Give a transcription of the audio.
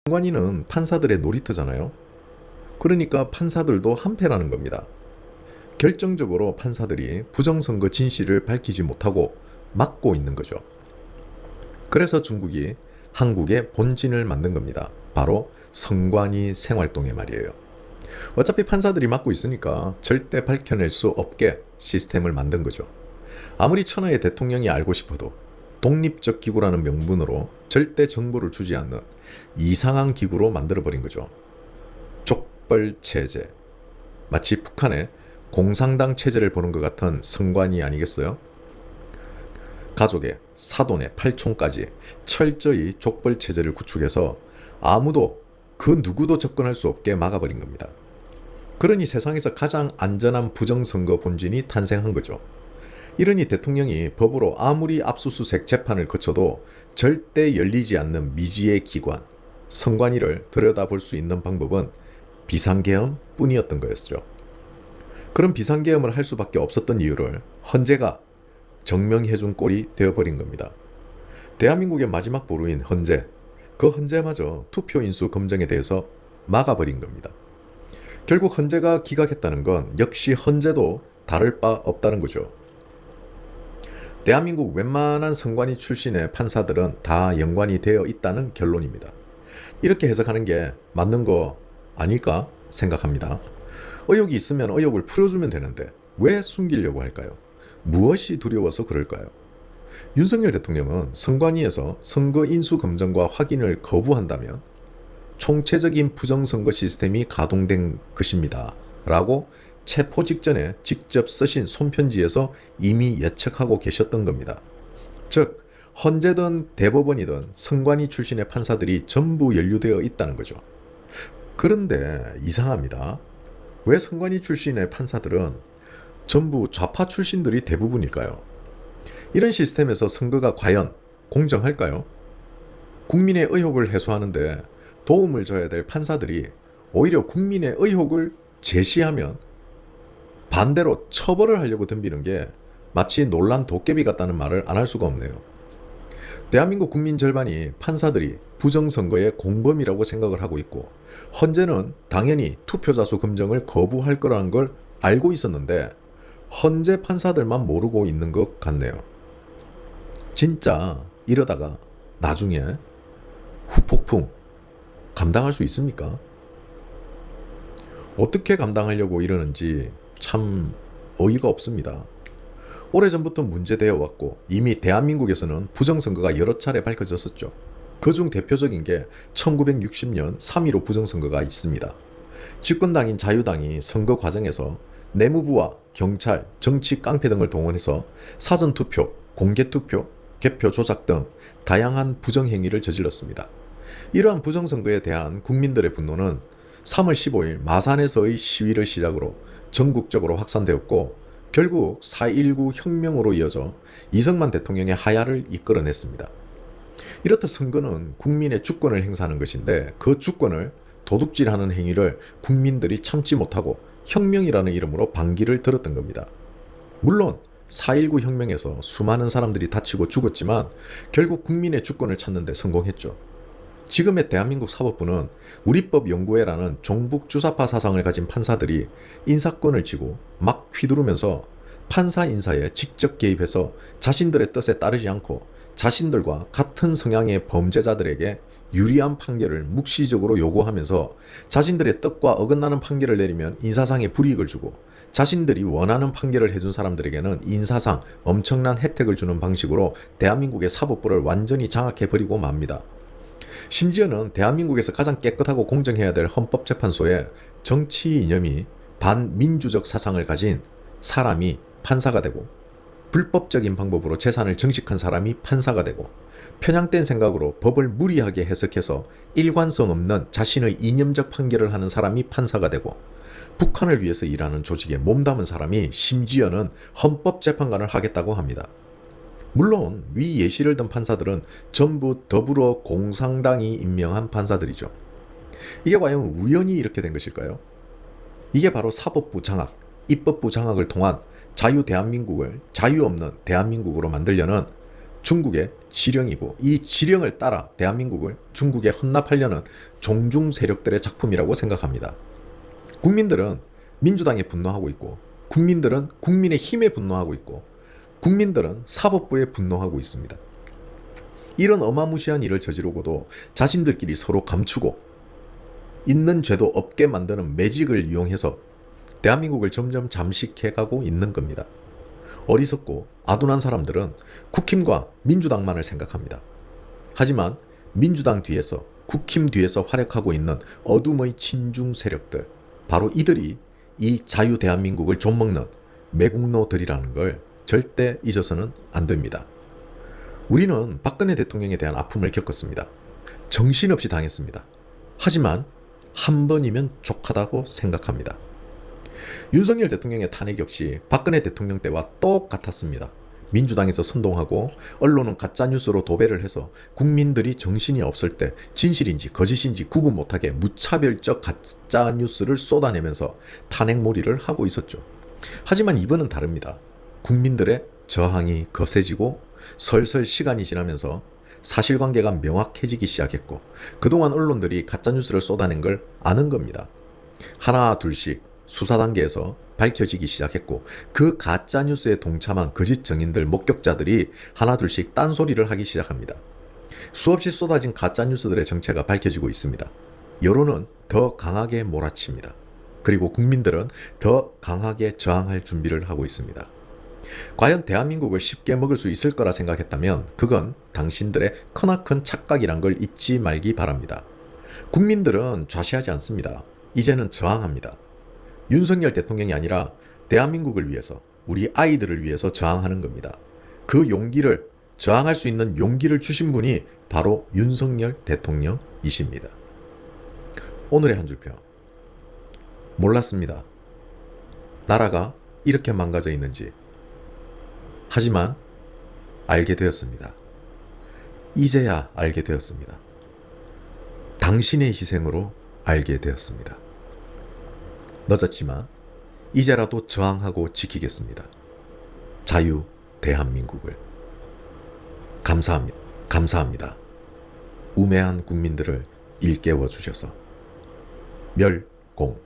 선관위는 판사들의 놀이터잖아요. 그러니까 판사들도 한패라는 겁니다. 결정적으로 판사들이 부정선거 진실을 밝히지 못하고 막고 있는 거죠. 그래서 중국이 한국의 본진을 만든 겁니다. 바로 선관위 생활동에 말이에요. 어차피 판사들이 막고 있으니까 절대 밝혀낼 수 없게 시스템을 만든 거죠. 아무리 천하의 대통령이 알고 싶어도 독립적 기구라는 명분으로 절대 정보를 주지 않는 이상한 기구로 만들어버린 거죠. 족벌 체제. 마치 북한의 공산당 체제를 보는 것 같은 선관위 아니겠어요? 가족의 사돈의 팔촌까지 철저히 족벌 체제를 구축해서 아무도 그 누구도 접근할 수 없게 막아버린 겁니다. 그러니 세상에서 가장 안전한 부정선거 본진이 탄생한 거죠. 이러니 대통령이 법으로 아무리 압수수색 재판을 거쳐도 절대 열리지 않는 미지의 기관, 선관위를 들여다볼 수 있는 방법은 비상계엄 뿐이었던 거였죠. 그런 비상계엄을 할 수밖에 없었던 이유를 헌재가 정명해준 꼴이 되어버린 겁니다. 대한민국의 마지막 보루인 헌재, 그 헌재마저 투표 인수 검증에 대해서 막아버린 겁니다. 결국 헌재가 기각했다는 건 역시 헌재도 다를 바 없다는 거죠. 대한민국 웬만한 선관위 출신의 판사들은 다 연관이 되어 있다는 결론입니다. 이렇게 해석하는 게 맞는 거 아닐까 생각합니다. 의혹이 있으면 의혹을 풀어주면 되는데 왜 숨기려고 할까요? 무엇이 두려워서 그럴까요? 윤석열 대통령은 선관위에서 선거 인수 검증과 확인을 거부한다면 총체적인 부정선거 시스템이 가동된 것입니다. 라고 체포 직전에 직접 쓰신 손편지에서 이미 예측하고 계셨던 겁니다. 즉, 헌재든 대법원이든 선관위 출신의 판사들이 전부 연루되어 있다는 거죠. 그런데 이상합니다. 왜 선관위 출신의 판사들은 전부 좌파 출신들이 대부분일까요? 이런 시스템에서 선거가 과연 공정할까요? 국민의 의혹을 해소하는데 도움을 줘야 될 판사들이 오히려 국민의 의혹을 제시하면 반대로 처벌을 하려고 덤비는 게 마치 놀란 도깨비 같다는 말을 안 할 수가 없네요. 대한민국 국민 절반이 판사들이 부정선거의 공범이라고 생각을 하고 있고 헌재는 당연히 투표자 수 검증을 거부할 거라는 걸 알고 있었는데 헌재 판사들만 모르고 있는 것 같네요. 진짜 이러다가 나중에 후폭풍 감당할 수 있습니까? 어떻게 감당하려고 이러는지 참 어이가 없습니다. 오래전부터 문제되어 왔고 이미 대한민국에서는 부정선거가 여러 차례 밝혀졌었죠. 그중 대표적인 게 1960년 3.15 부정선거가 있습니다. 집권당인 자유당이 선거 과정에서 내무부와 경찰, 정치 깡패 등을 동원해서 사전투표, 공개투표, 개표 조작 등 다양한 부정행위를 저질렀습니다. 이러한 부정선거에 대한 국민들의 분노는 3월 15일 마산에서의 시위를 시작으로 전국적으로 확산되었고 결국 4.19 혁명으로 이어져 이승만 대통령의 하야를 이끌어냈습니다. 이렇듯 선거는 국민의 주권을 행사하는 것인데 그 주권을 도둑질하는 행위를 국민들이 참지 못하고 혁명이라는 이름으로 반기를 들었던 겁니다. 물론 4.19 혁명에서 수많은 사람들이 다치고 죽었지만 결국 국민의 주권을 찾는 데 성공했죠. 지금의 대한민국 사법부는 우리법연구회라는 종북주사파 사상을 가진 판사들이 인사권을 쥐고 막 휘두르면서 판사 인사에 직접 개입해서 자신들의 뜻에 따르지 않고 자신들과 같은 성향의 범죄자들에게 유리한 판결을 묵시적으로 요구하면서 자신들의 뜻과 어긋나는 판결을 내리면 인사상의 불이익을 주고 자신들이 원하는 판결을 해준 사람들에게는 인사상 엄청난 혜택을 주는 방식으로 대한민국의 사법부를 완전히 장악해버리고 맙니다. 심지어는 대한민국에서 가장 깨끗하고 공정해야 될 헌법재판소에 정치 이념이 반민주적 사상을 가진 사람이 판사가 되고 불법적인 방법으로 재산을 증식한 사람이 판사가 되고 편향된 생각으로 법을 무리하게 해석해서 일관성 없는 자신의 이념적 판결을 하는 사람이 판사가 되고 북한을 위해서 일하는 조직에 몸담은 사람이 심지어는 헌법재판관을 하겠다고 합니다. 물론 위 예시를 든 판사들은 전부 더불어 공산당이 임명한 판사들이죠. 이게 과연 우연히 이렇게 된 것일까요? 이게 바로 사법부 장악, 입법부 장악을 통한 자유 대한민국을 자유 없는 대한민국으로 만들려는 중국의 지령이고 이 지령을 따라 대한민국을 중국에 헌납하려는 종중 세력들의 작품이라고 생각합니다. 국민들은 민주당에 분노하고 있고, 국민들은 국민의힘에 분노하고 있고, 국민들은 사법부에 분노하고 있습니다. 이런 어마무시한 일을 저지르고도 자신들끼리 서로 감추고 있는 죄도 없게 만드는 매직을 이용해서 대한민국을 점점 잠식해가고 있는 겁니다. 어리석고 아둔한 사람들은 국힘과 민주당만을 생각합니다. 하지만 민주당 뒤에서, 국힘 뒤에서 활약하고 있는 어둠의 친중 세력들, 바로 이들이 이 자유 대한민국을 좀먹는 매국노들이라는 걸 절대 잊어서는 안 됩니다. 우리는 박근혜 대통령에 대한 아픔을 겪었습니다. 정신없이 당했습니다. 하지만 한 번이면 족하다고 생각합니다. 윤석열 대통령의 탄핵 역시 박근혜 대통령 때와 똑같았습니다. 민주당에서 선동하고 언론은 가짜뉴스로 도배를 해서 국민들이 정신이 없을 때 진실인지 거짓인지 구분 못하게 무차별적 가짜뉴스를 쏟아내면서 탄핵몰이를 하고 있었죠. 하지만 이번은 다릅니다. 국민들의 저항이 거세지고 설설 시간이 지나면서 사실관계가 명확해지기 시작했고, 그동안 언론들이 가짜뉴스를 쏟아낸 걸 아는 겁니다. 하나 둘씩 수사 단계에서 밝혀지기 시작했고, 그 가짜뉴스에 동참한 거짓 증인들, 목격자들이 하나 둘씩 딴소리를 하기 시작합니다. 수없이 쏟아진 가짜뉴스들의 정체가 밝혀지고 있습니다. 여론은 더 강하게 몰아칩니다. 그리고 국민들은 더 강하게 저항할 준비를 하고 있습니다. 과연 대한민국을 쉽게 먹을 수 있을 거라 생각했다면 그건 당신들의 크나큰 착각이란 걸 잊지 말기 바랍니다. 국민들은 좌시하지 않습니다. 이제는 저항합니다. 윤석열 대통령이 아니라 대한민국을 위해서, 우리 아이들을 위해서 저항하는 겁니다. 그 용기를, 저항할 수 있는 용기를 주신 분이 바로 윤석열 대통령이십니다. 오늘의 한 줄평. 몰랐습니다. 나라가 이렇게 망가져 있는지. 하지만 알게 되었습니다. 이제야 알게 되었습니다. 당신의 희생으로 알게 되었습니다. 늦었지만 이제라도 저항하고 지키겠습니다. 자유 대한민국을. 감사합니다. 감사합니다. 우매한 국민들을 일깨워 주셔서. 멸공.